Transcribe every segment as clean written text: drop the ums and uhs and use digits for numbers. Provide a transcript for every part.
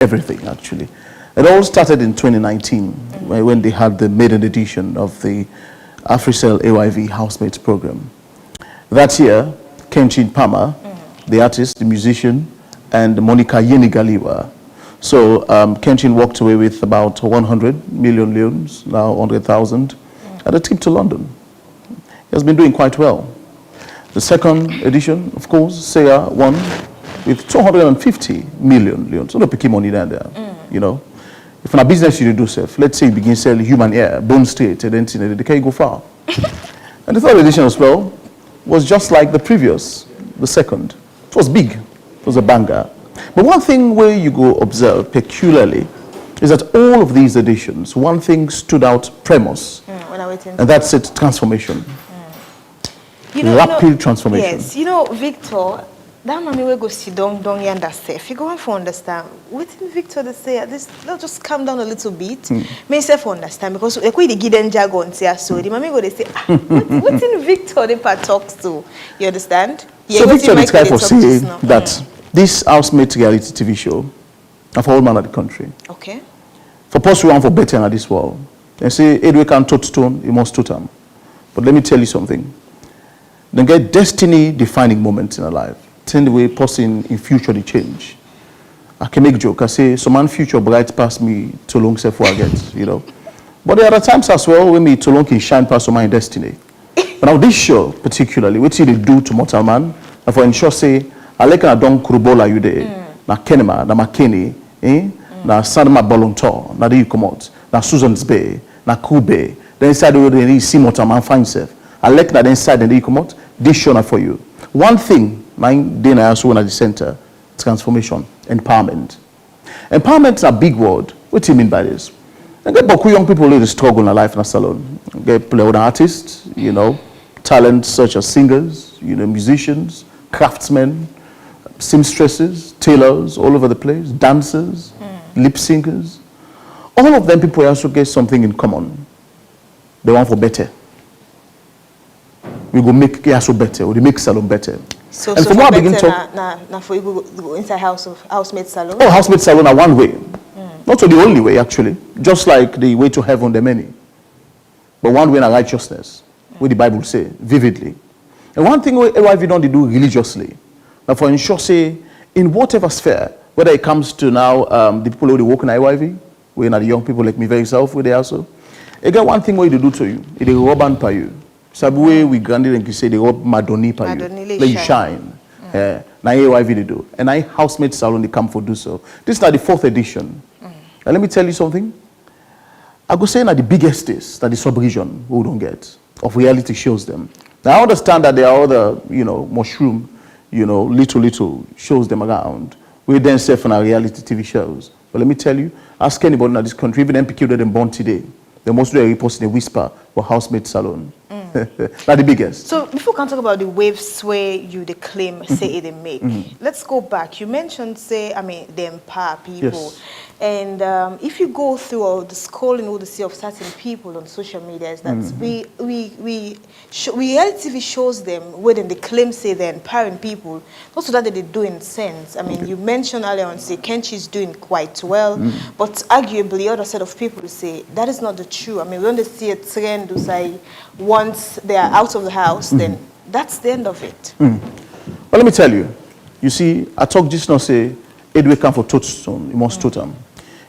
everything, actually. It all started in 2019 when they had the maiden edition of the AfriCell AYV Housemates program. That year, Kenshin Palmer, the artist, the musician, and Monica Yenigaliwa. So Kenshin walked away with about 100 million leones, now 100,000, at a trip to London. He has been doing quite well. The second edition, of course, Seya won with 250 million leones. So no picky money down there, you know. If in a business you do self, let's say you begin selling human hair, bone straight, and then they can't go far. And the third edition as well was just like the previous, the second. It was big, it was a banger. But one thing where you go observe peculiarly is that all of these editions, one thing stood out premise, and that's it, transformation. Rapid transformation. Yes, you know, Victor, that mommy will go sit down yonder safe. You go on for understand. Within Victor, they say this. Let's just calm down a little bit. May say for understand because they could give them jargon say so. The mommy go they say, within Victor the part talks to. You understand? Yeah, so Victor is kind of saying that this housemates reality TV show, and for all man of the country. Okay. For possible one for better in this world. They say Edward can touchstone, he must touch him. But let me tell you something. Then get destiny-defining moments in our life. Tend the way person in future they change. I can make joke. I say, some man future bright past me too long self I get, you know. But there are times as well when me too long can shine past my destiny. But now this show particularly, what they do to mortal man, and for ensure say, I like a don kurubola you there, na Kenema, na McKinney, na Sandma Bolontor, na you come out, na Susan's Bay, na Kube. Then inside the way they see mortal man find self. I like that inside and they come out. This show not for you. One thing, mine then I also at the center, transformation, empowerment. Empowerment is a big word. What do you mean by this? I get beaucoup young people who struggle in life in a salon. I get play with artists, you know, talents such as singers, you know, musicians, craftsmen, seamstresses, tailors, all over the place, dancers, lip singers. All of them people also get something in common. They want for better. We go make so better, or they make salon better. So, and so from what I begin to talk, for you go inside housemate salon. Oh, housemate salon are one way, not the only way actually. Just like the way to heaven, the many, but one way in righteousness, where the Bible say vividly. And one thing we don't do religiously, but for ensure say in whatever sphere, whether it comes to now the people who work in IYV, we're not the young people like me very self, where they also. Again, one thing we do to you, it is rub and pay you. Sabwe we granted and say they rub madoni pa you, let you shine. Na AYV they do, and I housemate salon they come for do so. This is now the 4th edition. And let me tell you something. I go say that the biggest is that the sub-region we don't get of reality shows them. Now I understand that there are other, you know, mushroom, you know, little shows them around. We then surf on our reality TV shows. But let me tell you, ask anybody in this country, even MPQ that them born today, they most do a report in a whisper for housemate salon. That's the biggest. So before we can talk about the waves where you the claim say they make, let's go back. You mentioned say they empower people. Yes. And if you go through all the scrolling, all the see of certain people on social media, is that reality TV shows them where then they claim say they're empowering people, not so that they do in sense. I mean, you mentioned earlier on say Kenchi's doing quite well, but arguably other set of people to say that is not the true. I mean, when they see a trend to say once they are out of the house, then that's the end of it. Well, let me tell you. You see, I talk just now say Edward come for touchstone, you must totem.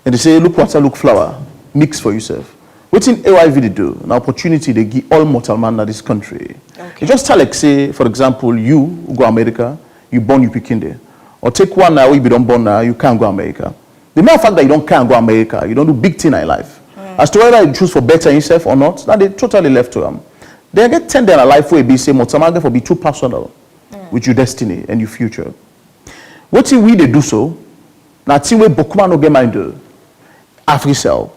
And they say, look water, look flower, mix for yourself. What's in AYV they do? An opportunity they give all mortal man in this country. Okay. You just tell like say, for example, you who go America, you born you picking there. Or take one now, you don't born now, you can't go America. The mere fact that you can't go America, you don't do big thing in life. As to whether you choose for better yourself or not, now they totally left to them. They get tender in a life where they say, mortal man for be too personal with your destiny and your future. What we they do so? Now, team we Bokuma no get mind do. AfriCell,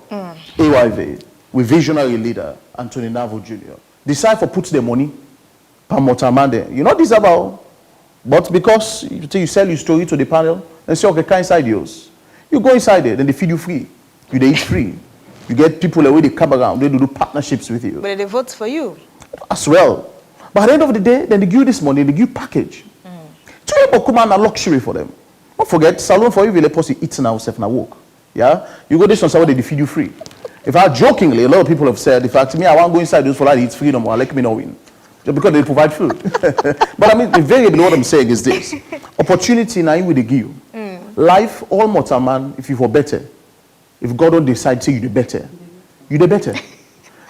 AYV, with visionary leader Anthony Navo Jr. decide for put the money per mortal man there. You not deserve all, but because you sell your story to the panel and say, okay, come inside yours. You go inside there, then they feed you free. You they eat free. You get people away they come around, they do partnerships with you. But they vote for you as well. But at the end of the day, then they give you this money, they give you package. To Bokuma a luxury for them. Don't forget, salon for you, will post eating ourselves and walk. Yeah? You go this on somebody, they feed you free. If I jokingly, a lot of people have said, if I to me, I want to go inside those for like it's freedom, or let me know win. Just because they provide food. But I mean, invariably, what I'm saying is this. Opportunity now you will give you. Life, all mortal man, if you for better, if God don't decide to say you the better, you the better.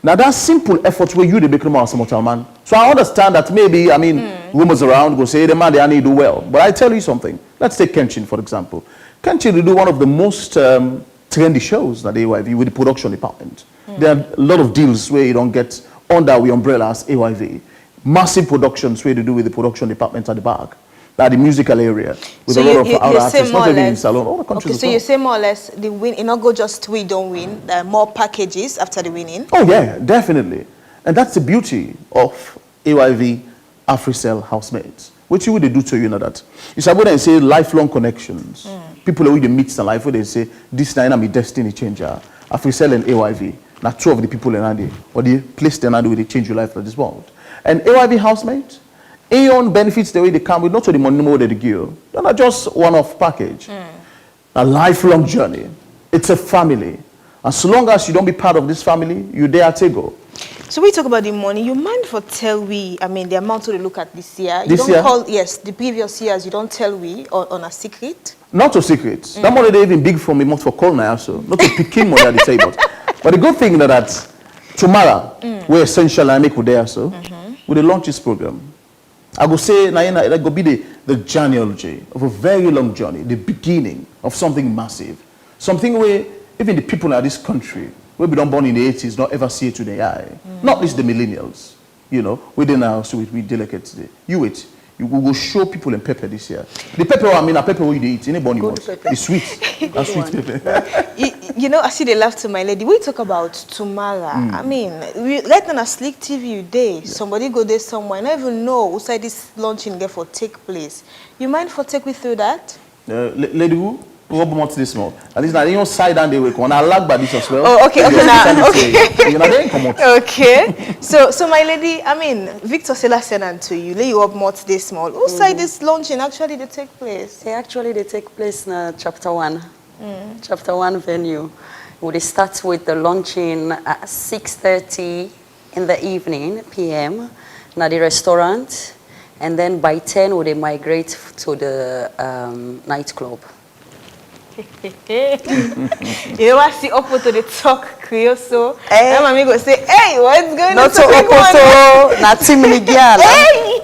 Now that simple effort where you the become as a mortal man. So I understand that maybe, I mean, rumors around go say the man they need to do well. But I tell you something. Let's take Kenshin, for example. Kenshin will do one of the most trendy shows that AYV with the production department. There are a lot of deals where you don't get under the umbrella as AYV. Massive productions where they do with the production department at the back. That the musical area with So a lot of other artists, not only in less, Salon, all the countries. okay, so you say more or less the win, it not go just we don't win, there are more packages after the winning. Oh yeah, definitely. And that's the beauty of AYV AfriCell housemates. What you would they do to you know that? You say and say lifelong connections. People who they meet in life where they say this now my destiny changer. AfriCell and AYV. Now two of the people in Andy or the place they where they change your life for this world. And AYV housemates, Aeon benefits the way they come with not only money more than the gear. They're not just one-off package. A lifelong journey. It's a family. As long as you don't be part of this family, you dare to go. So we talk about the money. You mind for tell we, I mean, the amount to look at this year. You This don't year? call, yes, the previous years, you don't tell we on a secret. Not a secret. That money they even big for me, not for call now also. Not to picking money at the table. But the good thing that tomorrow, we're essential I make with there so, with the launch this program. I go say, that go be the genealogy of a very long journey, the beginning of something massive. Something where even the people in this country, where we don't born in the 80s, don't ever see it to the eye. Not least the millennials, you know, within our house, we delicate today. You wait. You will show people in pepper this year. The pepper, I mean, a pepper what you eat, anybody wants. It's sweet. A sweet pepper. You know, I see they laugh to my lady. We talk about tomorrow. I mean, we let on a Slick TV day. Somebody go there somewhere. I don't even know outside this launching there for take place. You mind for take me through that? Lady who? Rob months this month. At least now you side and they work on. I like by this as well. Oh, okay, okay, now, okay. You know, they ain't come out. Okay. So my lady, I mean, Victor Selassie to you, lay you up more this small. Outside this launching actually they take place? Actually, they take place in Chapter 1. Chapter 1 venue. We start with the launching at 6:30 in the evening, PM, at the restaurant. And then by 10, we migrate to the nightclub. You know what? See up to the talk Creole so. And mommy go say, hey, what's going on? Not so up not Timmy girl. Hey!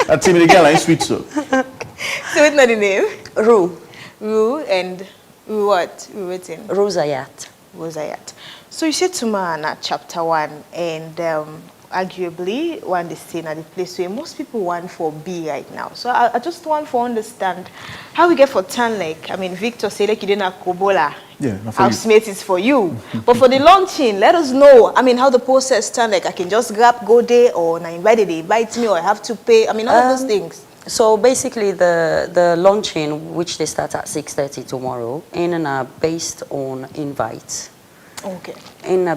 That Timmy girl ain't sweet so. So it's not the name? Ru and Ru what? Ru written? Rosayat. Rosayat. So you said tomorrow at Chapter 1 and arguably one the scene at the place where most people want for B right now. So I just want to understand how we get for turn like, I mean, Victor said like you didn't have Kobola. Yeah, not for you. Housemate is for you. But for the launching, let us know, I mean, how the process turn like I can just grab, go there, or I invited, they invite me, or I have to pay, I mean, all of those things. So basically the launching, which they start at 6:30 tomorrow, based on invite. Okay.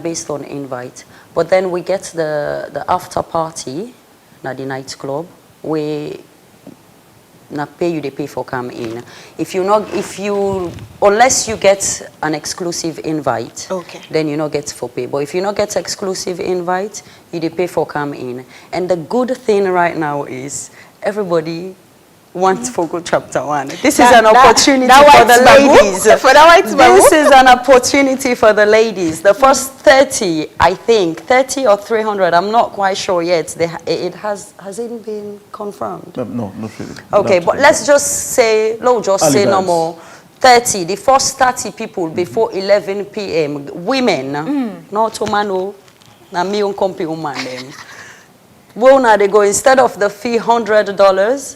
Based on invite. But then we get the after party at the nightclub where they pay for come in. Unless you get an exclusive invite, okay, then you not get for pay. But if you not get exclusive invite, you pay for come in. And the good thing right now is everybody wants for go Chapter 1. This is an opportunity for the ladies. This is an opportunity for the ladies. The first 30, I think, 30 or 300, I'm not quite sure yet. Has it been confirmed? No, not really. Okay, but let's just say, no more. 30, the first 30 people before 11 p.m. Women, not woman, na me on company woman them. Well, now they go, instead of the fee $100,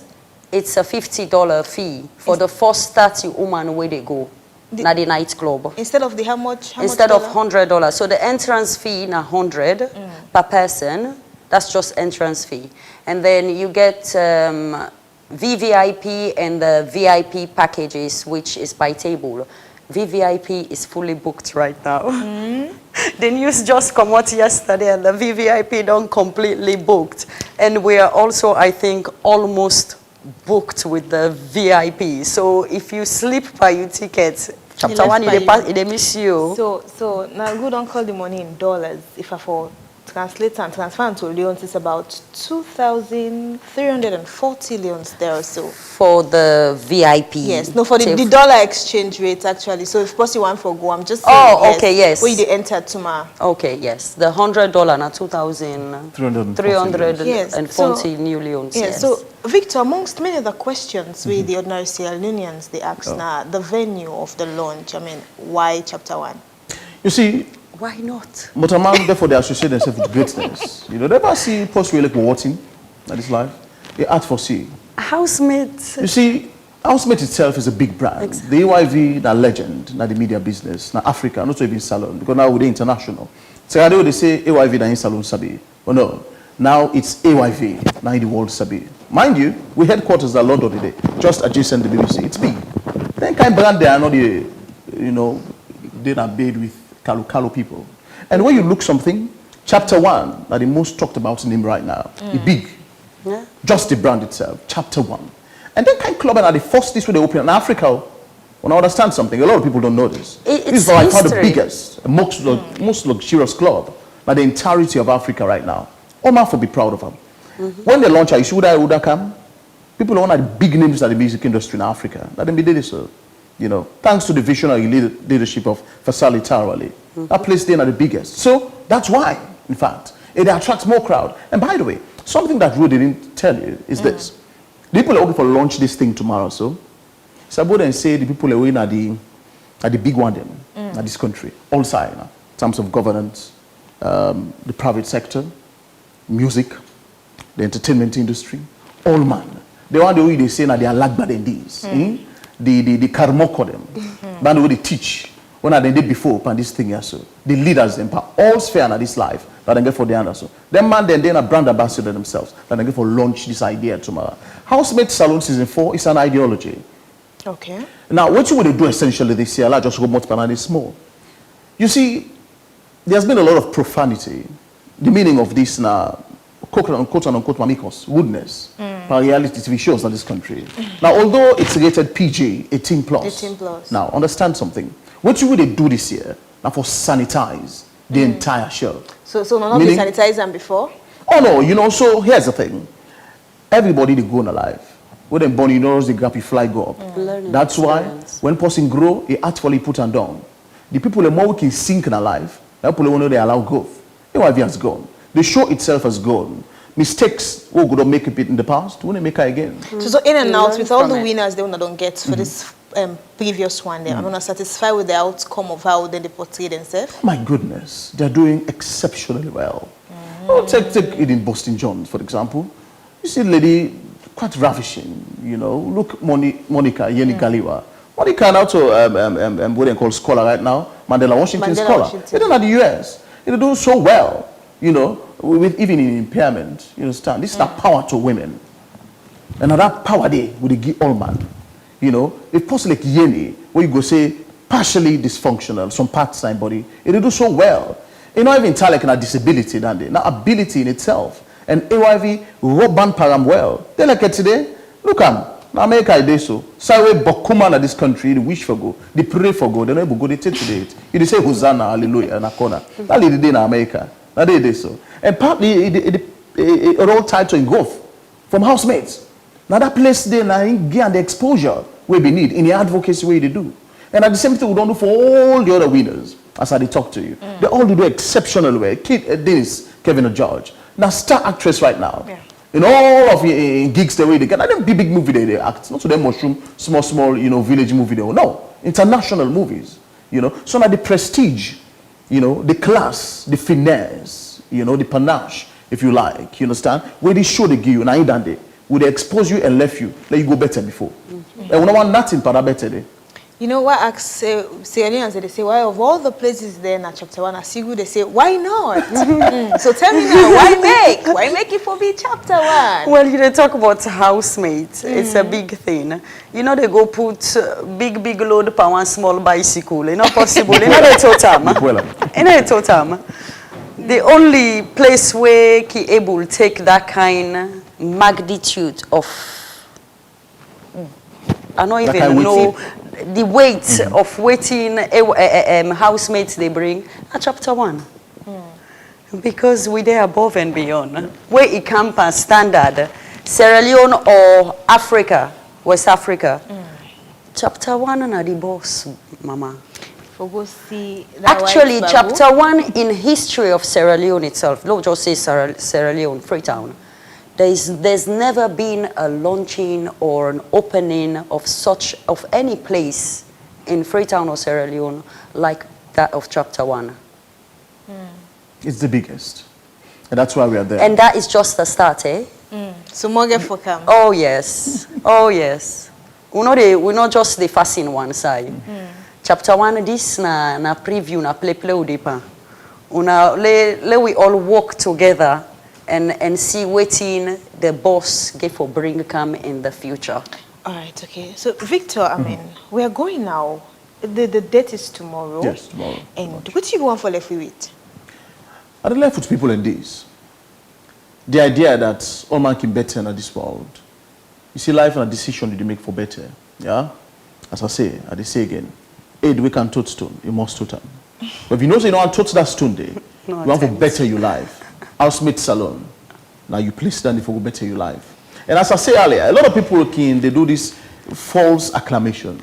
it's a $50 fee for the first 30 women where they go. Na the nightclub. Instead of the how much Instead of $100. So the entrance fee na 100 per person. That's just entrance fee. And then you get VVIP and the VIP packages, which is by table. VVIP is fully booked right now. The news just come out yesterday and the VVIP done completely booked. And we are also, I think, almost booked with the VIP. So if you sleep by your ticket, chapter left 1, by they miss you. So now good don't call the money in dollars. If I for translate and transfer into leons, it's about 2,340 leons there or so. For the VIP. Yes, no, for the dollar exchange rate actually. So if possible one for go, I'm just saying, Oh, yes, okay, yes. where they entered to my. Okay, yes. The $100 now 2,340 Yes, new leons. Yes. Yes. So Victor, amongst many other questions with the ordinary Sierra Leoneans, they ask now the venue of the launch. I mean, why chapter 1? You see, Why not? but among therefore they associate themselves with greatness. You know, they never see post really watching that is life. They act for see. Housemate. You see, Housemate itself is a big brand. Exactly. The AYV, na legend, na the media business, na Africa, not even salon, because now we're international. So I know they say AYV na in salon sabi. Oh no, now it's AYV, now in the world sabi. Mind you, we headquarters are London today, just adjacent to the BBC. It's big. Then kind of brand they are not the, you know, they're not made with Kalu people. And when you look something, chapter 1, that the most talked about name right now, it's big. Yeah. Just the brand itself, chapter 1. And then kind of club and are the first this way they open in Africa. When I understand something, a lot of people don't know this. It's this is by far the history. biggest, most luxurious club by the entirety of Africa right now. All man for be proud of them. When they launch, you see who that come? People are one of the big names of the music industry in Africa. Let them be did this, you know, thanks to the visionary leadership of Fasali Tarawale. That place they are the biggest. So that's why, in fact, it attracts more crowd. And by the way, something that Rudy didn't tell you is this. The people are looking for launch this thing tomorrow, so Sabo and say the people are waiting at the big one them, at this country, all sides, in terms of governance, the private sector, music, the entertainment industry, all man. They want the way they say now they are like bad in these. The karmoko them. But the way they teach. When I did before and this thing here, so the leaders them all sphere in this life that they get for the other. So them man then a brand ambassador themselves that they get for launch this idea tomorrow. Housemate Salon Season 4 is an ideology. Okay. Now what you would do essentially this year, I just go multiply this small. You see, there's been a lot of profanity. The meaning of this now, quote unquote mamikos, woodness, per reality TV shows in this country. Now, although it's rated PG, 18 plus. 18 plus. Now, understand something. What you would do this year, now for sanitize the entire show. So not be sanitized than before? Oh no, you know, so here's the thing. Everybody they go in alive. When they born, you know, they grab you fly go up. Learning That's why experience. when person grow, he actually put and down. The people the more we can sink in alive, the people who know they allow growth. AYV has gone. The show itself has gone. Mistakes we could make it in the past, we won't make it again. So in and You out learn with all from the it. winners they don't get for this previous one there. I'm not satisfied with the outcome of how they portray themselves. My goodness, they're doing exceptionally well. Oh, take it in Boston John, for example. You see the lady, quite ravishing, you know. Look, Monica Yeni Galiwa. Monica now to what they call scholar right now, Mandela Washington Mandela scholar. Washington. They don't have the US. They do so well, you know, with even in impairment. You understand? This is that power to women. And that power there with the give all man. You know, if possible like Yeni, where you go say partially dysfunctional, some parts of body, it do so well. You know, even like a disability, than they now ability in itself. And AYV Robban Param well. They like it today. Look now America I so. So we Bokuma na this country, the wish for go, the pray for go, they don't go, they take today. You say Hosanna, hallelujah, in a corner. That lady in America. That they so. And partly it all tied to in growth from housemates. Now that place there now get the exposure we be need in the advocacy way they do. And at the same time we don't do for all the other winners as I talk to you. They all do exceptional way. Dennis, Kevin George. Now star actress right now. Yeah. In all of gigs the way they get, I don't big movie they act. Not to them mushroom, small, you know, village movie they no. International movies. You know. So now the prestige, you know, the class, the finesse, you know, the panache, if you like, you understand? Where they show they give you, now they would they expose you and left you, let you go better before. And when I want nothing para better day. You know what I say, they say, why of all the places there in chapter 1, Asigu, they say, why not? So tell me now, why make? Why make it for me chapter 1? Well, you know, talk about housemates. It's a big thing. You know, they go put big load per one small bicycle. It's not possible. It's not a totem. It's not a totem. The only place where he able to take that kind magnitude of I don't Like even I know the weight of waiting housemates they bring at chapter 1. Because we there above and beyond. Where it comes as standard, Sierra Leone or Africa, West Africa. Chapter 1 and the boss, mama. For go see that Actually, white babu. chapter 1 in history of Sierra Leone itself, don't just say Sierra Leone, Freetown. There's never been a launching or an opening of any place in Freetown or Sierra Leone like that of chapter 1. It's the biggest. And that's why we are there. And that is just the start, eh? So more get for come. Oh yes, oh yes. We not just the fasting one side. Chapter 1 this na preview na play udipa. Let we all work together and see waiting the boss get for bring come in the future. All right, okay. So Victor, I mean, we are going now. The date is tomorrow. Yes, tomorrow. And what do you want for left with? I'd left with people in this. The idea that all man can better in this world. You see, life and a decision you make for better. Yeah? As I say again, aid we can touch stone, you must touch them. But if you know you don't want to touch that stone there, you want to better your life. Housemate salon. Now you place down for better your life. And as I say earlier, a lot of people they do this false acclamation.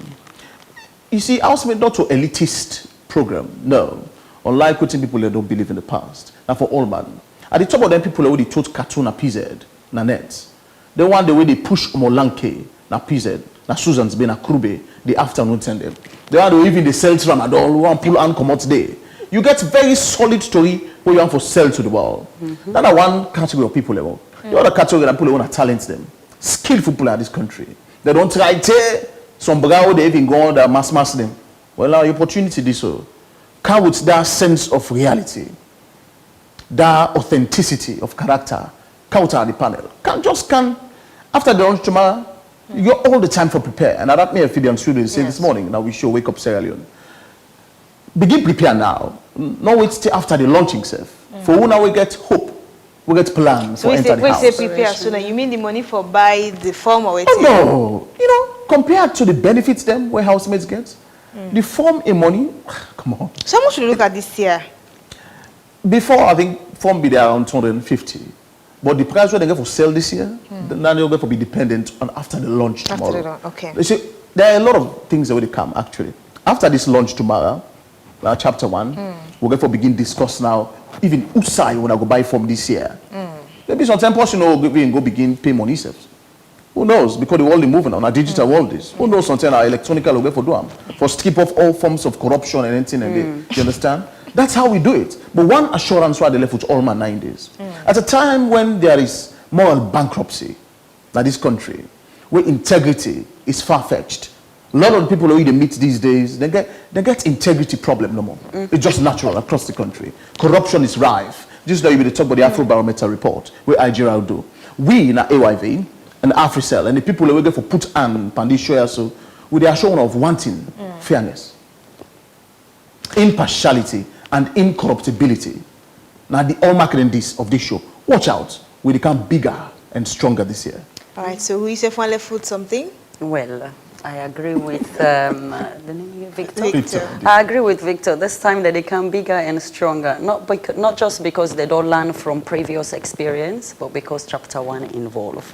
You see, housemate not to elitist program, no. Unlike quoting people that don't believe in the past. Now for all man. At the top of them people who they taught cartoon na PZ, na net. They want the way they push Molanke, na PZ, na Susan's Bay, na Krube, the afternoon send them. They want to even the sell to Ramadan, one pull and come out day. You get very solid story where you want to sell to the world. That's one category of people level. The other category of people want to talent them. Skillful people in this country. They don't try to some brow they even go on that mass them. Well, now opportunity this so. Come with that sense of reality, that authenticity of character, come out of the panel. After the launch tomorrow, you got all the time for prepare. And that may have Fidian students say this morning, now we show Wake Up Sierra Leone. Begin prepare now, not wait till after the launching self. For who now we get hope, we get plan So for enter the house. say prepare sooner. You mean the money for buy the form or Oh, no, you know, compared to the benefits them where housemates get, the form in money, come on. Someone should look at this year. Before, I think, form be there around 250. But the price where they get for sale this year, now they're going to be dependent on after the launch tomorrow. After the launch, okay. You see, there are a lot of things that will come, actually. After this launch tomorrow, chapter 1, we're going to begin discuss now, even Usai when I go buy form this year. Maybe some time person will go begin pay money selves. Who knows? Because the world is moving on, our digital world is. Who knows something our electronic will go for do them. For strip off all forms of corruption and anything. And you understand? That's how we do it. But one assurance why they left with all my 9 days. At a time when there is moral bankruptcy in this country, where integrity is far-fetched, a lot of the people who they meet these days, they get integrity problem no more. It's just natural across the country. Corruption is rife. Just like we talk about the Afrobarometer report, where Nigeria do. We in AYV and AfriCell and the people who go for put and Pandishoya, so with the assurance of wanting fairness, impartiality, and incorruptibility. Now the all marketing this of this show. Watch out, we become bigger and stronger this year. All right, so who is if one left foot something? Well, I agree with the name of Victor. Victor. I agree with Victor. This time that they come bigger and stronger, not just because they don't learn from previous experience, but because chapter 1 involved.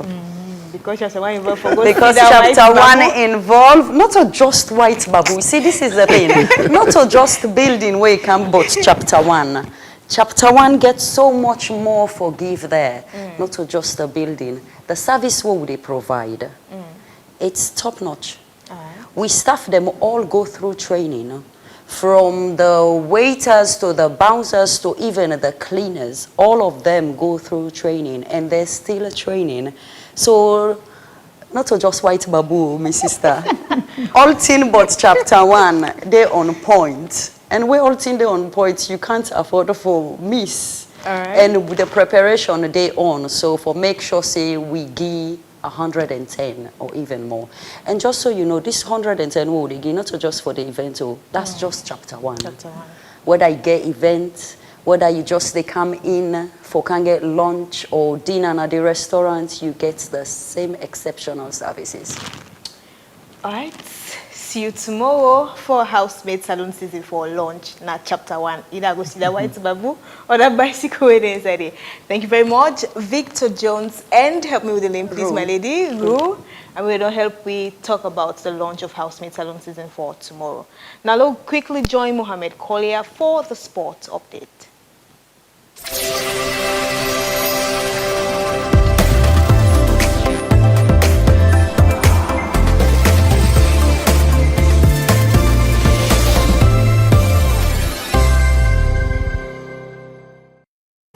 Because chapter 1 involved for go Because see that chapter white 1 babu. involved not to just white babu. See, this is the thing. Not to just building where it can, but chapter 1. Chapter 1 gets so much more forgive there. Not to just the building. The service what they provide. It's top notch. We staff them all go through training. From the waiters to the bouncers to even the cleaners. All of them go through training and they're still training. So, not to just white babu, my sister. All thing but chapter 1, they're on point. And we're all thing they're on point, you can't afford for miss. All right. And with the preparation they on, so for make sure say we give 110 or even more. And just so you know, this 110 will they give not just for the event, that's just chapter 1. Chapter 1. Whether you get event, whether you just they come in for can get lunch or dinner at the restaurant, you get the same exceptional services. All right. See you tomorrow for Housemaid Salon Season 4 launch. Not Chapter 1. Either go see the white babu or that bicycle inside there. Thank you very much, Victor Jones. And help me with the name, please, my lady. Ru. And we're going to help we talk about the launch of Housemaid Salon Season 4 tomorrow. Now, let's quickly join Mohammed Kolia for the sports update.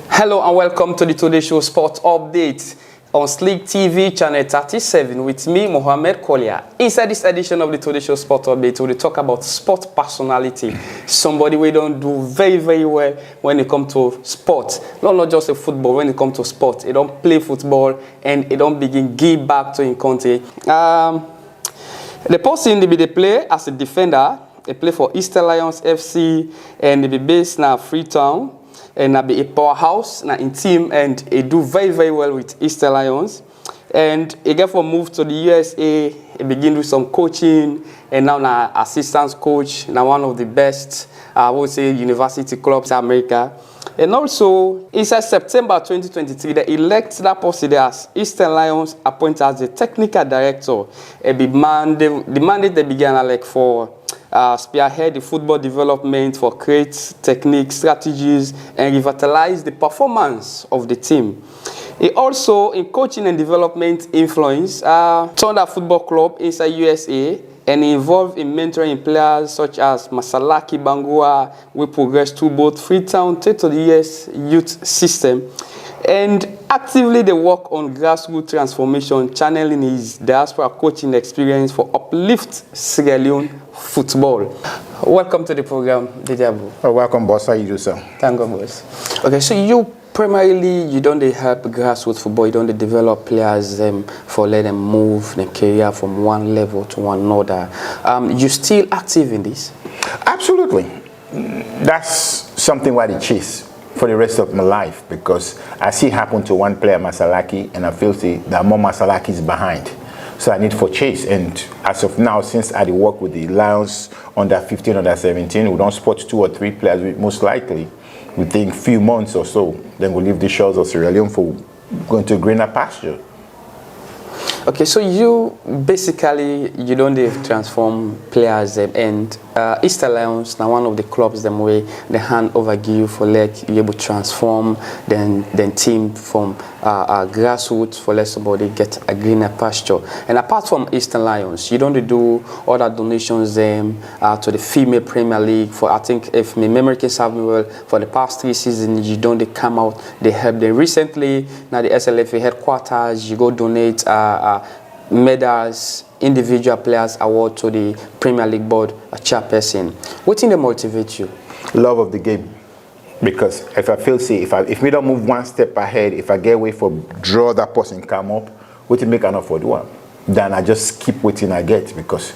Hello and welcome to the Today Show Sports Update on Sleek TV channel 37 with me, Mohammed Kolia. Inside this edition of the Today Show Sports Update, we'll talk about sport personality. Somebody we don't do very, very well when it comes to sport. Not just a football, when it comes to sport. He don't play football and he don't begin give back to his country. The person they be the play as a defender. They play for Eastern Lions FC and they be based in Freetown. And I be a powerhouse na in team and he do very, very well with Eastern Lions. And he get for move to the USA, he begin with some coaching and now na assistant coach, now one of the best, I would say, university clubs in America. And also, inside September 2023, they elect that person as Eastern Lions appointed as the technical director. The mandate they began like for spearhead the football development, for create techniques, strategies, and revitalize the performance of the team. He also, in coaching and development influence, Thunder Football Club inside USA, and involved in mentoring players such as Masalaki Bangua, we progressed to both Freetown to the US youth system. And actively they work on grassroots transformation, channeling his diaspora coaching experience for uplift Sierra Leone football. Welcome to the program, Didiabu. Oh, welcome, boss. How you do, sir? Thank God, boss. Okay, so you primarily, you don't help grassroots football, you don't develop players for let them move their career from one level to another. You still active in this? Absolutely. That's something what I chase for the rest of my life, because I see it happen to one player, Masalaki, and I feel that more Masalaki is behind. So I need for chase. And as of now, since I work with the Lions under 15, under 17, we don't spot 2 or 3 players, most likely within a few months or so. Then we'll leave the shores of Sierra Leone for going to greener pasture. Okay, so you basically, you don't transform players and Eastern Lions, now one of the clubs them way the hand over give for like you able to transform then team from grassroots for let somebody get a greener pasture. And apart from Eastern Lions, you don't do other donations to the female Premier League for, I think if my memory can serve me well, for the past 3 seasons you don't they come out, they help them. Recently now the SLFA headquarters, you go donate medals, individual players award to the Premier League board, a chairperson. What thing they motivate you? Love of the game. Because if I feel, say, if me don't move one step ahead, if I get away for draw that person come up, what to make enough for the one? Then I just keep waiting I get, because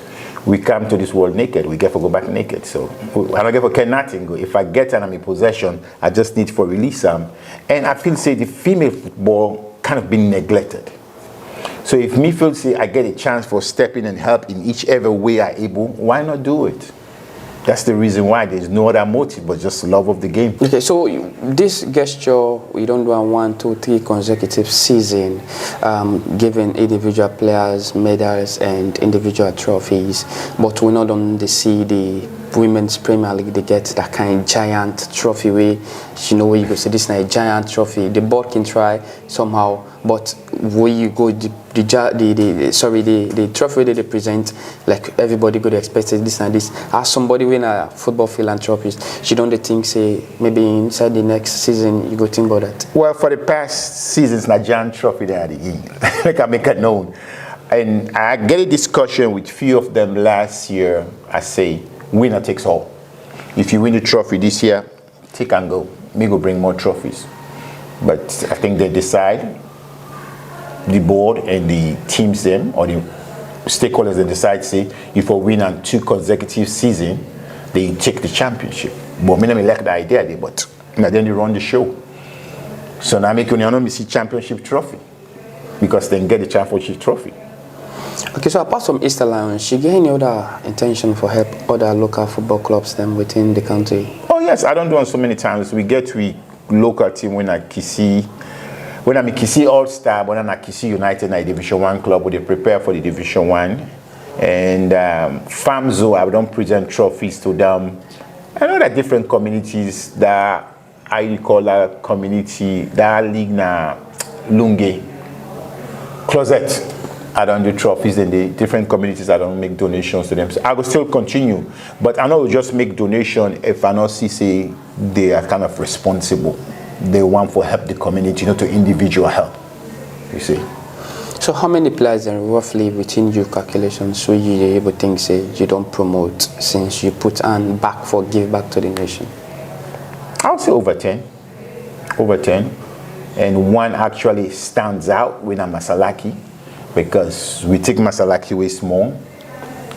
we come to this world naked, we get to go back naked. So I don't get for nothing go. If I get an in possession, I just need for release them. And I feel say the female football kind of been neglected. So if me feel say I get a chance for stepping and help in each ever way I able, why not do it? That's the reason why. There's no other motive but just love of the game. Okay, so this gesture, we don't do a 1, 2, 3 consecutive season, giving individual players medals and individual trophies, but we not only see the Women's Premier League, they get that kind of giant trophy where, you know, where you go say this is a giant trophy. The board can try somehow, but where you go, the trophy that they present, like everybody go to expect this and this. As somebody win a football philanthropist, you don't think say maybe inside the next season you go think about that? Well, for the past seasons, na giant trophy they had again. Like I make it known, and I get a discussion with few of them last year. I say, winner takes all. If you win the trophy this year, take and go. Me go bring more trophies. But I think they decide, the board and the teams them, or the stakeholders, they decide, say, if we win on 2 consecutive seasons, they take the championship. But me not like the idea there, but then they run the show. So now make you see championship trophy, because they get the championship trophy. Okay, so apart from Easter Lions, you get any other intention for help other local football clubs then within the country? Oh yes, I don't do it so many times. We get to local team when I'm in Kisi All-Star, when I'm at Kisi United, a Division 1 club, we prepare for the Division 1. And FAMZO, I don't present trophies to them. I know that different communities that I call a community, that league na Lunge, Closet. I don't do trophies in the different communities. I don't make donations to them. So I will still continue, but I know just make donation if I not see say they are kind of responsible. They want to help the community, not to individual help. You see. So how many players then roughly within your calculations so you able to think say you don't promote since you put on back for give back to the nation? I'll say over 10. Over 10. And one actually stands out with Masalaki. Because we take Masalaki way small,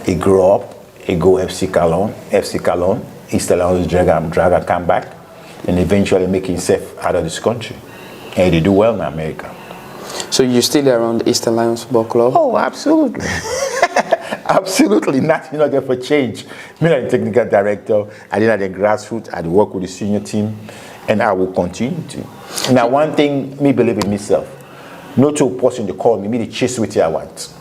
he grew up, he go FC Cologne, Easter Lions drag come back, and eventually make himself out of this country. And they do well in America. So you're still around Easter Lions Football Club? Oh, absolutely. Absolutely, nothing not there for change. Me, I'm the technical director, I did at the grassroots, I work with the senior team, and I will continue to. Now, one thing, me believe in myself. No two person to call me, me the chase with you I want.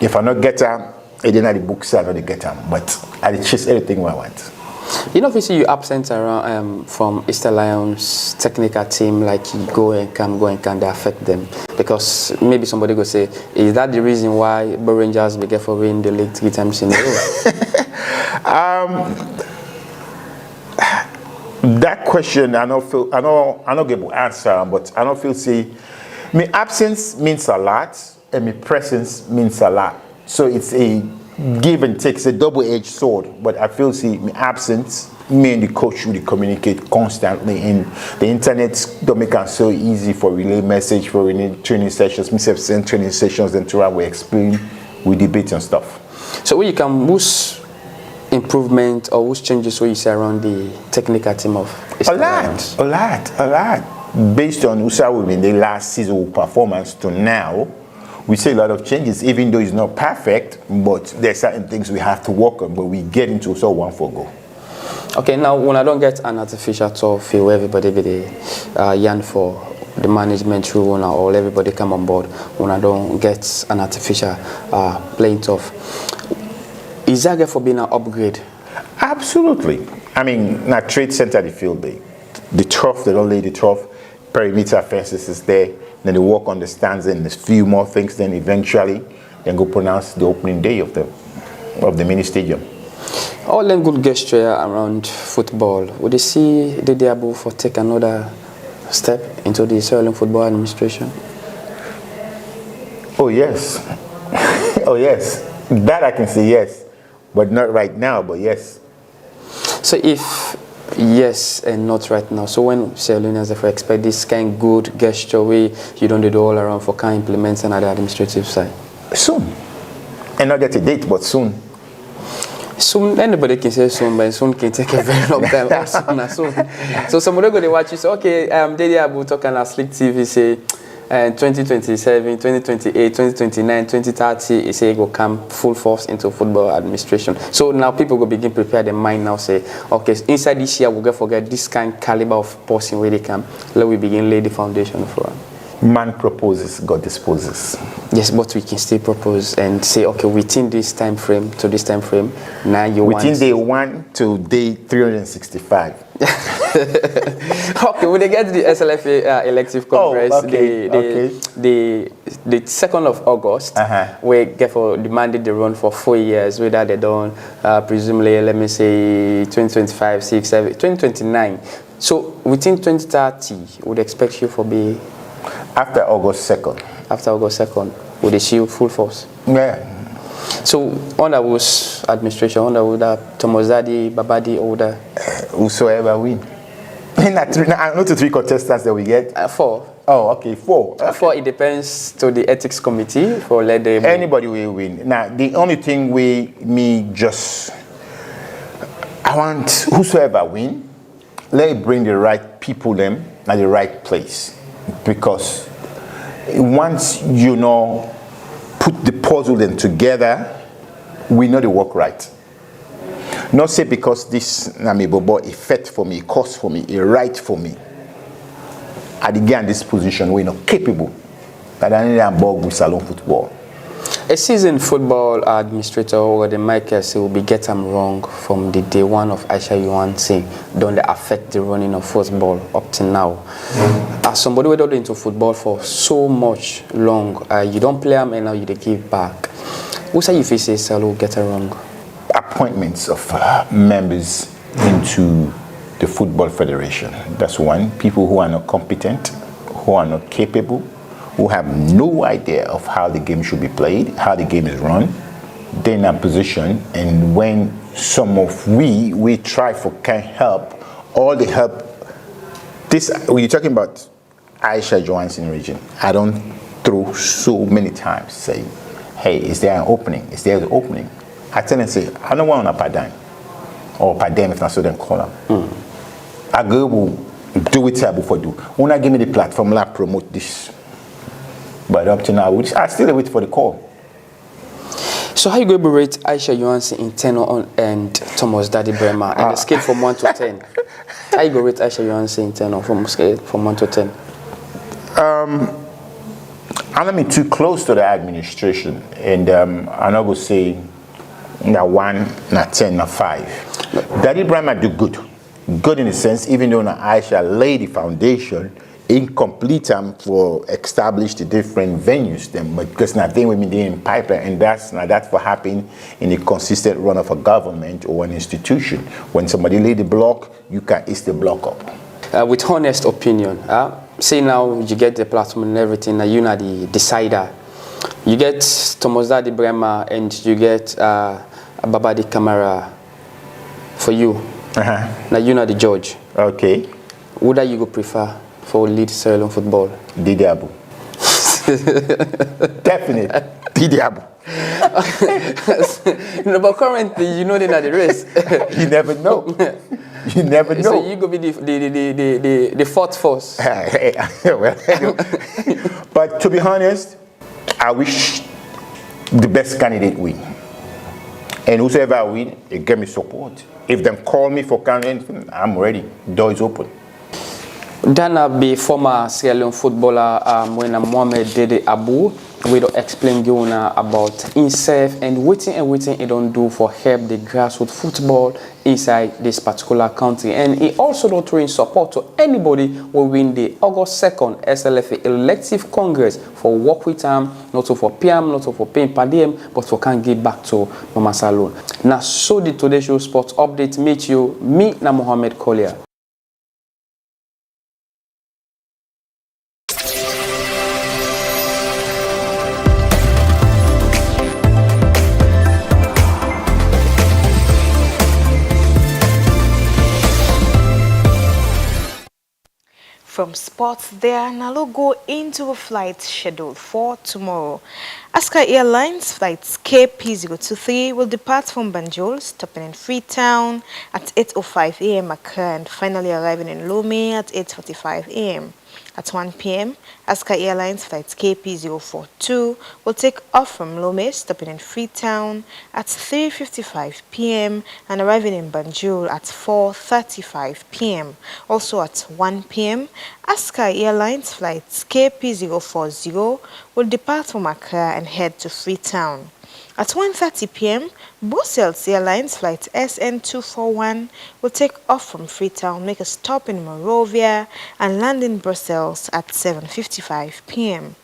If I not get them, I didn't have the books, I not get them. But I chase everything I want. You know, obviously you absent around from Easter Lions technical team, like you go and come, they affect them. Because maybe somebody go say, is that the reason why Bo Rangers began for winning the league 3 times in a row? That question I don't get an answer, but I don't feel say my absence means a lot and my presence means a lot. So it's a give and take, it's a double-edged sword. But I feel see my absence, me and the coach really communicate constantly, and the internet don't make it so easy for relay message, for training sessions. Me send training sessions and throughout we explain, we debate and stuff. So you can boost improvement or whose changes what you say around the technical team of Easter Lions? A lot. Based on Usawu in the last season performance to now, we see a lot of changes, even though it's not perfect, but there's certain things we have to work on, but we get into so one for go. Okay, now when I don't get an artificial turf field where everybody be the yarn for the management through or everybody come on board, when I don't get an artificial playing turf, is that for being an upgrade? Absolutely. I mean, now trade center the field, the turf, they don't lay the turf, perimeter fences is there, then they work on the stands and there's few more things, then eventually then go pronounce the opening day of the mini stadium. All them good gesture around football, would you see the Diabo for take another step into the Sierra Leone Football Administration? Oh yes. Oh yes. That I can say yes. But not right now, but yes. So if yes and not right now, so when Sierra Leoneans expect this kind of good gesture way you don't do it all around for kind implements and other administrative side? Soon. And not get a date, but soon. Soon, anybody can say soon, but soon can take a very long time. Soon. So somebody go to watch you say, okay, Dede Abu talking on Slick TV say 2027, 2028, 2029, 2030, he say go come full force into football administration. So now people go begin prepare their mind now say, okay, inside this year we'll get forget this kind of caliber of person where they come. Let we begin lay the foundation for them. Man proposes, God disposes. Yes, but we can still propose and say, okay, within this time frame to this time frame, now you within want... day 1 to day 365. Okay, when they get to the SLFA elective congress, the 2nd of August, we get for demanded the run for 4 years, whether they done, presumably, let me say, 2025, 6, 7, 2029. So within 2030, would expect you for be... After August 2nd. After August 2nd, would they see you full force? Yeah. So under whose administration, under Thomas Zadi, Babadi, or whosoever win. Not the 3 contestants that we get. 4. Oh, okay, 4. Okay. 4, it depends to the ethics committee for let them. Anybody will win. Now, the only thing I want whosoever win, let it bring the right people them at the right place. Because once put the puzzle then together, we know the work right. Not say because this Namibobo effect for me, cost for me, a right for me. I get in this position, we're not capable. But I need to bog with salon football. A seasoned football administrator or the Michael say will be get them wrong from the day one of Aisha Yuansi. Don't they affect the running of football up to now? As somebody who don't into football for so much long, you don't play them and now you they give back. Who say if you say Salo get it wrong? Appointments of members into the Football Federation. That's one. People who are not competent, who are not capable, who have no idea of how the game should be played, how the game is run. They're in a position, and when some of we try for can help, all the help. This when you're talking about Aisha Johansson region, I don't throw so many times saying, "Hey, is there an opening? Is there an opening?" I tell them say, "I don't want a Padang or Padang if not so then call them." I go will do it before do. When I give me the platform, I promote this. But up to now, I still wait for the call. So how you going to rate Aisha Yuansi in 10 and Thomas Daddy Bremer and a scale from 1 to 10? How you going to rate Aisha Yuansi in 10 or from scale from 1 to 10? I'm not too close to the administration, and I'm not going to say not 1, not 10, not 5. Daddy Bremer do good. Good in a sense, even though Aisha laid the foundation, incomplete for establish the different venues them, because nothing we been in pipeline, and that's what happened in the consistent run of a government or an institution. When somebody lay the block, you can ease the block up. With honest opinion, say now you get the platform and everything, you know the decider. You get Thomas Daddy Bremer and you get Babadi Kamara for you. Now you know the judge. Okay. Would you go prefer for lead Sierra Leone football? Didi Abu. Definitely. Didi Abu. No, but currently, you know they're not the race. You never know. You never know. So you go be the fourth force. Well, but to be honest, I wish the best candidate win. And whosoever win, they give me support. If they call me for candidate, I'm ready. Door is open. Dana be former Sierra Leone footballer when Mohamed Dede Abu we don't explain you about himself and what he don't do for help the grassroots football inside this particular country, and he also don't throw in support to anybody who win the August 2nd SLFA elective congress for work with him, not for PM, not for paying per diem, but for can give back to Mama Salon. Now so the Today Show Sports update meet you, me na Mohamed Collier. From sports there, now we'll go into a flight scheduled for tomorrow. Aska Airlines flight KP023 will depart from Banjul, stopping in Freetown at 8:05 a.m. Accra and finally arriving in Lomé at 8:45 a.m. At 1 p.m., Aska Airlines flight KP042 will take off from Lomé, stopping in Freetown at 3:55 p.m. and arriving in Banjul at 4:35 p.m. Also at 1 p.m., Aska Airlines flight KP040 will depart from Accra and head to Freetown. At 1:30 p.m., Brussels Airlines flight SN241 will take off from Freetown, make a stop in Monrovia, and land in Brussels at 7:55 p.m.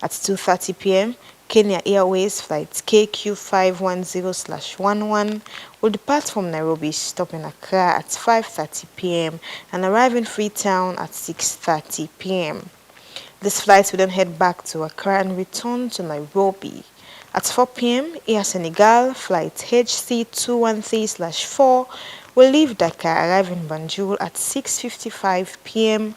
At 2:30 p.m., Kenya Airways flight KQ510/11 will depart from Nairobi, stop in Accra at 5:30 p.m. and arrive in Freetown at 6:30 p.m. This flight will then head back to Accra and return to Nairobi. At 4 p.m., Air Senegal flight HC213/4 will leave Dakar, arrive in Banjul at 6:55 p.m.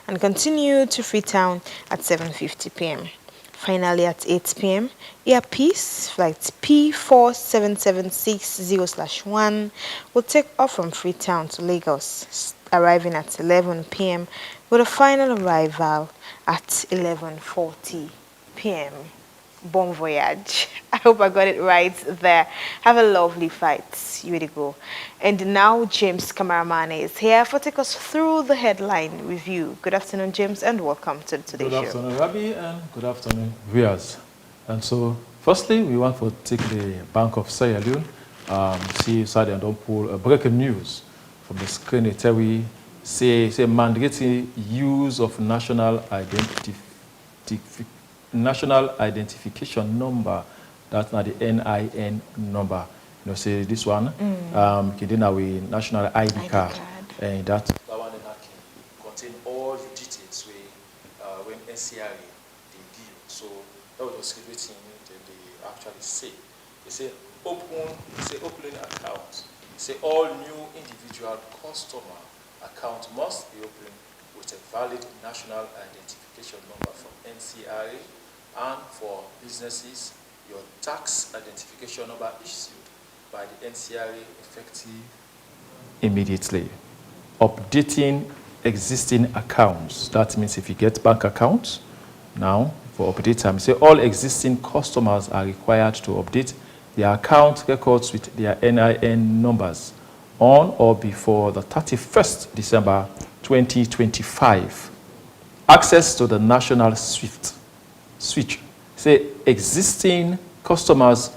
and continue to Freetown at 7:50 p.m. Finally, at 8 p.m., Air Peace flight P4776/1 will take off from Freetown to Lagos, arriving at 11 p.m. with a final arrival at 11:40 p.m. Bon voyage. I hope I got it right there. Have a lovely fight. You ready to go? And now James Cameraman is here for take us through the headline review. Good afternoon, James, and welcome to today's show. Good afternoon, Rabi, and good afternoon, viewers. And so, firstly, we want to take the Bank of Sierra Leone. See, Saudi and don't pull breaking news from the screen. We say mandating use of national identification number. That's not the NIN number. You know, say this one. We national ID card, and that one can contain all the details when NCRA they deal. So that was just waiting they actually say. They say opening account. They say all new individual customer account must be opened with a valid national identification number from NCRA, and for businesses, your tax identification number issued by the NCRA effective immediately. Updating existing accounts. That means if you get bank accounts now for update time, say all existing customers are required to update their account records with their NIN numbers on or before the 31st December 2025. Access to the national switch. Say existing customers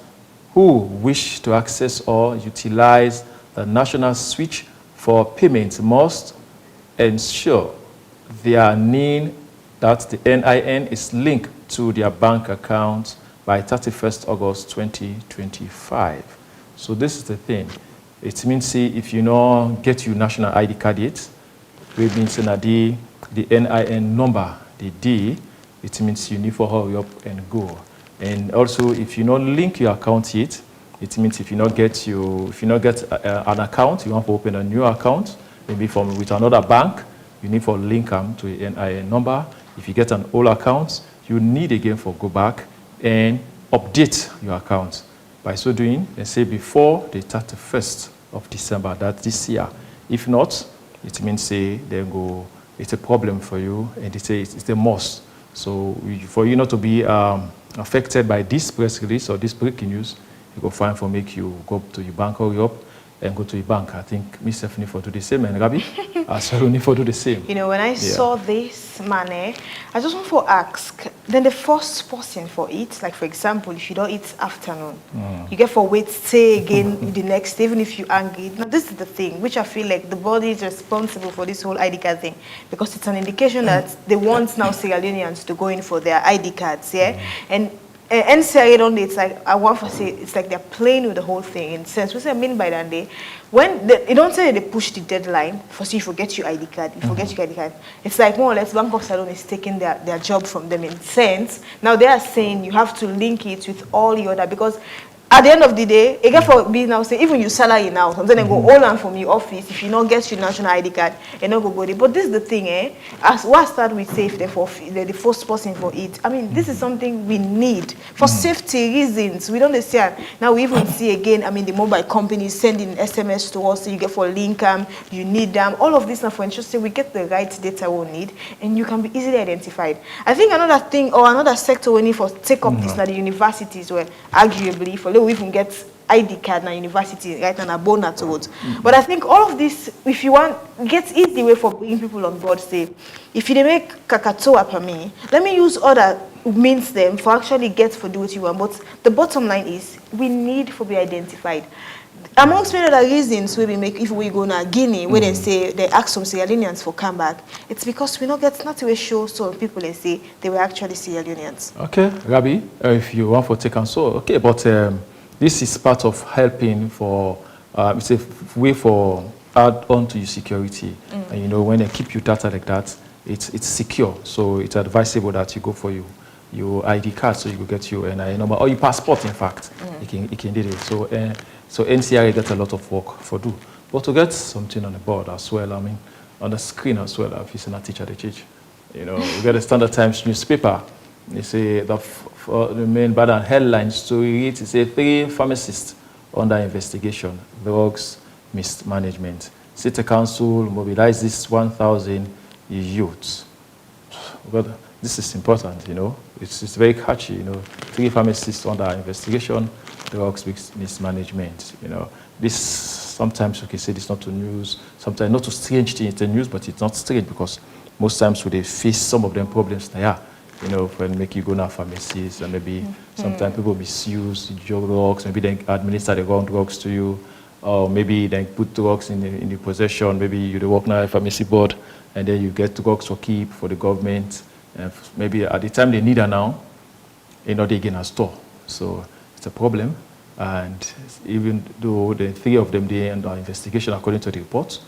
who wish to access or utilize the national switch for payments must ensure that the NIN is linked to their bank account by 31st August 2025. So this is the thing. It means, see, if you know get your national ID card yet, it means that the NIN number, the D, it means you need to hurry up and go. And also, if you don't link your account yet, it means if you not get an account, you want to open a new account, maybe with another bank, you need to link them to the NIN number. If you get an old account, you need again to go back and update your account. By so doing, they say before the 31st of December, that's this year. If not, it means say it's a problem for you, and they say it's a must. So for you not to be affected by this press release or this breaking news, you go find for make you go to your bank or up and go to your bank. I think me Stephanie for do the same, and Rabi, so need for do the same. You know, when I saw this money, I just want to ask, then the first person for it, like for example, if you don't eat afternoon, you get for wait, stay again the next day, even if you angry. Now this is the thing, which I feel like the body is responsible for this whole ID card thing, because it's an indication that they want now Sierra Leoneans to go in for their ID cards, and NCRA don't. It's like I want to say it's like they're playing with the whole thing in sense. What I mean by that, when you don't say they push the deadline for so you forget your ID card, you forget your ID card. It's like more or less Bank of Salon is taking their job from them in sense. Now they are saying you have to link it with all the other, because at the end of the day, again for being now say even your salary now, sometimes they go all on from your office. If you not get your national ID card, you not go there. But this is the thing, as what I start with safe, the first person for it. I mean, this is something we need for safety reasons. We don't understand. Now we even see again, I mean, the mobile companies sending SMS to us, so you get for link them, you need them. All of this now for ensure we get the right data we need, and you can be easily identified. I think another thing or another sector we need for take up this now the universities where arguably for we even get ID card na university right now bonus towards. But I think all of this, if you want, get easy way for bringing people on board. Say, if you make kakatoa per me, let me use other means them for actually get for do what you want. But the bottom line is we need to be identified. Amongst many other reasons we make if we go to Guinea, where they say they ask some Sierra Leoneans for come back, it's because we not get not to show some people and say they were actually Sierra Leoneans. Okay, Rabi, if you want for take and so, okay, but this is part of helping for it's a way for add on to your security. And you know when they keep your data like that, it's secure. So it's advisable that you go for your ID card, so you will get your NIN number or your passport. In fact, you can do it. So NCRA gets a lot of work for do. But to get something on the board as well, I mean, on the screen as well, if you're a teacher, they teach. You know, we get the Standard Times newspaper. They say the main bad and headline story, it say 3 pharmacists under investigation, drugs mismanagement. City Council mobilizes 1,000 youths. this is important, you know. It's very catchy, you know. 3 pharmacists under investigation, drugs mismanagement, you know. This, sometimes we can say this not to news, sometimes not to strange thing in the news, but it's not strange because most times we they face some of them problems there. You know, when make you go to pharmacies and maybe sometimes people misuse drugs, maybe they administer the wrong drugs to you, or maybe they put drugs in the possession, maybe you work now at a pharmacy board and then you get drugs for keep for the government, and maybe at the time they need it now, you know, they get in a store. So it's a problem, and even though the 3 of them they under investigation according to the report,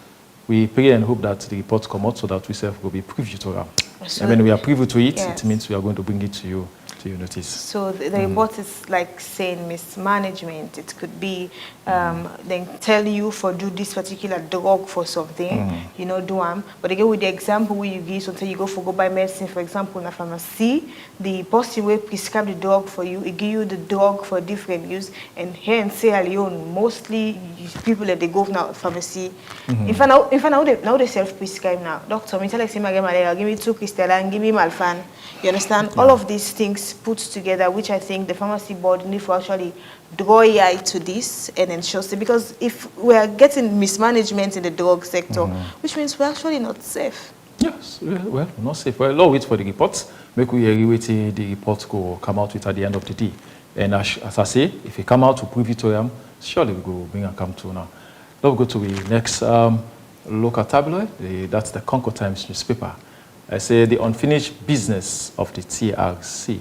we pray and hope that the reports come out so that we self will be privy to them. So and when we are privy to it, yes. it means we are going to bring it to you notice. So the report is like saying mismanagement. It could be then tell you for do this particular drug for something, you know, do But again, with the example where you give, sometimes you go buy medicine, for example, in a pharmacy, the person will prescribe the drug for you, it give you the drug for different use, and here in Sierra Leone, mostly people that they go now pharmacy. In fact, now they self-prescribe now. Doctor, me tell like, give me 2 Crystalline, give me Malfan. You understand? All of these things put together, which I think the pharmacy board need to actually draw eye to this and ensure, because if we are getting mismanagement in the drug sector, which means we're actually not safe. Yes, well, not safe. Well, let's wait for the reports. Make we wait till the reports come out with at the end of the day. And as I say, if it come out to preview to them, surely we go bring and come to now. Let's go to the next local tabloid. That's the Concord Times newspaper. I say the unfinished business of the TRC.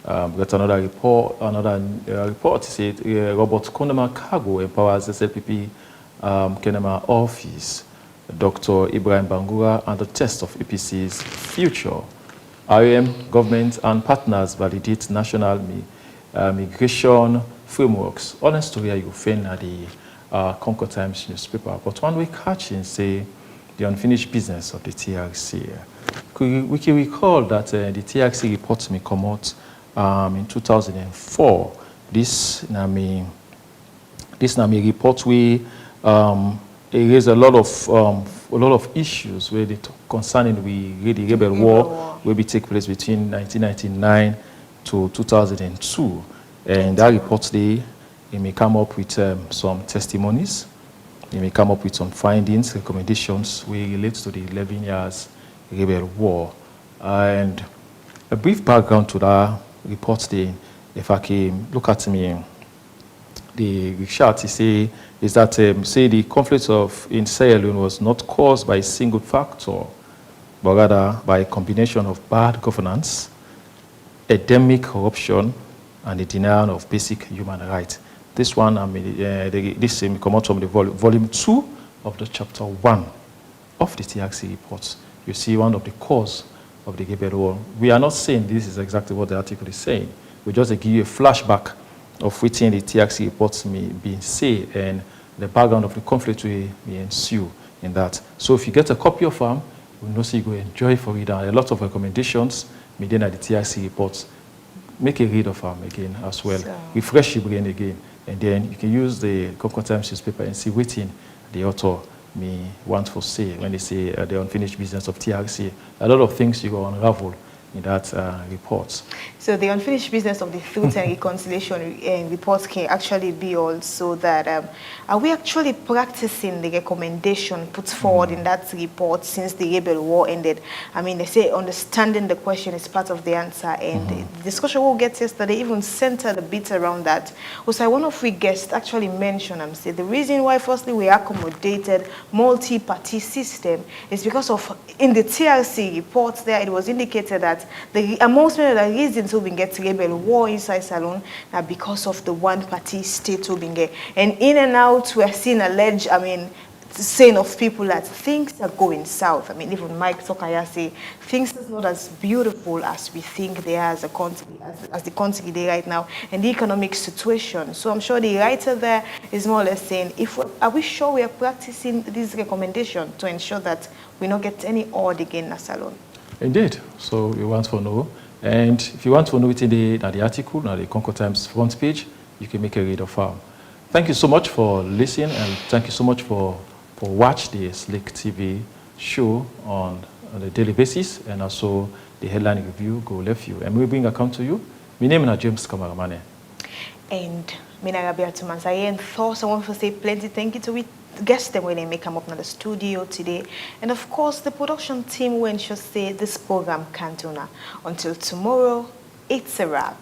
Got another report. Report said Robert Konema Cargo empowers SLPP Kenema office. Dr. Ibrahim Bangura and the test of EPC's future. IOM, government and partners validate national migration frameworks. Honest story you find at the Concord Times newspaper. But one way catching say the unfinished business of the TRC. We can recall that the TRC report may come out in 2004. This Nami report we raised a lot of issues where they concerning the rebel war will be take place between 1999 to 2002, and that report they may come up with some testimonies. They may come up with some findings, recommendations which relate to the 11 years rebel war. And a brief background to that report, if I can look at me, the research is that say the conflict in Sierra Leone was not caused by a single factor, but rather by a combination of bad governance, endemic corruption, and the denial of basic human rights. This one, this come out from the volume 2 of the chapter 1 of the TRC reports. You see one of the cause of the rebel war. We are not saying this is exactly what the article is saying. We just give you a flashback of within the TRC reports may be said and the background of the conflict may ensue in that. So if you get a copy of them, you know so you go enjoy for it. And a lot of recommendations made at the TRC reports. Make a read of them again as well. So, refresh your brain again. And then you can use the Concord Times newspaper and see within the author may want to say when they say the unfinished business of TRC. A lot of things you go unravel in that report. So the unfinished business of the Truth and Reconciliation report can actually be also that are we actually practicing the recommendation put forward in that report since the rebel war ended? I mean, they say understanding the question is part of the answer, and the discussion we'll get yesterday even centered a bit around that. Also, one of we guests actually mentioned say the reason why firstly we accommodated multi-party system is because of in the TRC reports there it was indicated that amongst many of the reasons we get rebel war inside Salone now because of the one-party state we get. And in and out we are seeing alleged, saying of people that things are going south. Even Mike Sokaya say things is not as beautiful as we think they are as a country, as the country they right now, and the economic situation. So I'm sure the writer there is more or less saying, are we sure we are practicing this recommendation to ensure that we don't get any odd again in Salone? Indeed. So we want to know. And if you want to know it in the article, on the Concord Times front page, you can make a read of it. Thank you so much for listening, and thank you so much for watch the Slick TV show on a daily basis, and also the the headline review go left you. And we bring a come to you. My name is James Kamaramane. And Minagabia Tumansaye, and thoughts I want to say plenty thank you to we guests them when they may come up in the studio today. And of course the production team when she say this program can't do now. Until tomorrow, it's a wrap.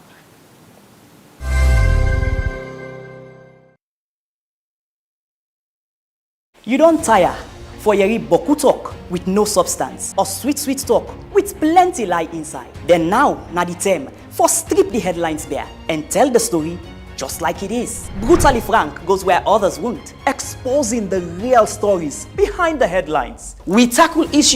You don't tire for yeri boku talk with no substance or sweet talk with plenty lie inside. Then now, na the time for strip the headlines bare and tell the story just like it is. Brutally Frank goes where others won't, exposing the real stories behind the headlines. We tackle issues